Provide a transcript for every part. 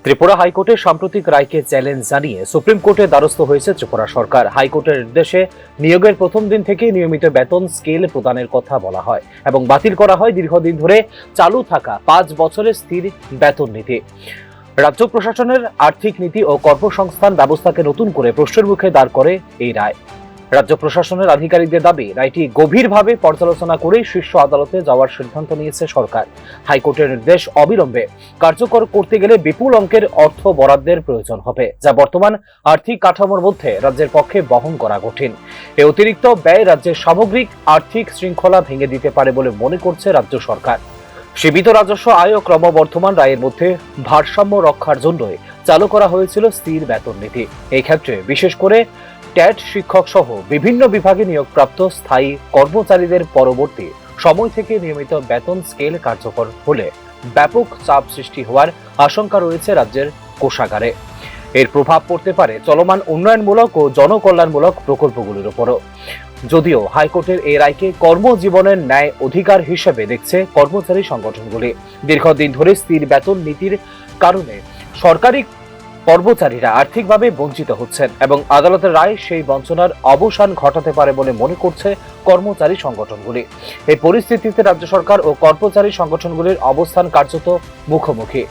ত্রিপুরা হাইকোর্টের সাম্প্রতিক রায়কে চ্যালেঞ্জ জানিয়ে সুপ্রিম কোর্টের দ্বারস্থ হয়েছে ত্রিপুরা সরকার। হাইকোর্টের নির্দেশে নিয়োগের প্রথম দিন থেকে নিয়মিত বেতন স্কেল প্রদানের কথা বলা হয় এবং বাতিল করা হয় দীর্ঘদিন ধরে চালু থাকা 5 বছরের স্থির বেতন নীতি। রাজ্য প্রশাসনের আর্থিক নীতি ও কর্মসংস্থান ব্যবস্থাকে নতুন করে প্রশ্নের মুখে দাঁড় করে এই রায়। রাজ্য প্রশাসনের আধিকারিকদের দাবি, রায়টি গভীরভাবে পর্যালোচনা করে শীর্ষ আদালতে যাওয়ার সিদ্ধান্ত নিয়েছে সরকার। হাইকোর্টের নির্দেশ অবিলম্বে কার্যকর করতে গেলে বিপুল অঙ্কের অর্থ বরাদ্দের প্রয়োজন হবে, যা বর্তমান আর্থিক কাঠামোর মধ্যে রাজ্যের পক্ষে বহন করা কঠিন। এই অতিরিক্ত ব্যয় রাজ্যের সামগ্রিক আর্থিক শৃঙ্খলা ভেঙে দিতে পারে বলে মনে করছে রাজ্য সরকার। সীমিত রাজস্ব আয় ও ক্রমবর্ধমান রায়ের মধ্যে ভারসাম্য রক্ষার জন্যই চালু করা হয়েছিল স্থির বেতন নীতি। এই ক্ষেত্রে বিশেষ করে ট্যাট শিক্ষক সহ বিভিন্ন বিভাগে নিয়োগপ্রাপ্ত স্থায়ী কর্মচারীদের পরবর্তী সময় থেকে নিয়মিত বেতন স্কেল কার্যকর হলে ব্যাপক চাপ সৃষ্টি হওয়ার আশঙ্কা রয়েছে রাজ্যের কোষাগারে। এর প্রভাব পড়তে পারে চলমান উন্নয়নমূলক ও জনকল্যাণমূলক প্রকল্পগুলির উপরও। যদিও হাইকোর্টের এই রায়কে কর্মজীবনের ন্যায় অধিকার হিসেবে দেখছে কর্মচারী সংগঠনগুলি। দীর্ঘদিন ধরে স্থির বেতন নীতির কারণে সরকারি কর্মচারীরা আর্থিকভাবে বঞ্চিত হচ্ছেন এবং আদালতের রায় সেই বঞ্চনার অবসান ঘটাতে পারে বলে মনে করছে কর্মচারী সংগঠনগুলি। এই পরিস্থিতিতে রাজ্য সরকার ও কর্মচারী সংগঠনগুলির অবস্থান কার্যত মুখোমুখি।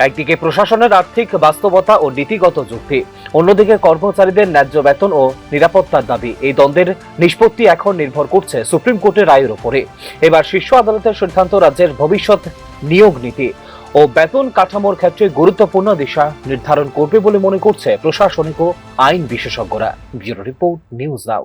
একদিকে প্রশাসনের আর্থিক বাস্তবতা ও নীতিগত যুক্তি, অন্যদিকে কর্মচারীদের ন্যায্য বেতন ও নিরাপত্তার দাবি। এই দ্বন্দ্বের নিষ্পত্তি এখন নির্ভর করছে সুপ্রিম কোর্টের রায়ের উপরে। এবার শীর্ষ আদালতের সিদ্ধান্ত রাজ্যের ভবিষ্যৎ নিয়োগ নীতি ও বেতন কাঠামোর ক্ষেত্রে গুরুত্বপূর্ণ দিশা নির্ধারণ করবে বলে মনে করছে প্রশাসনিক ও আইন বিশেষজ্ঞরা। Bureau report, news now.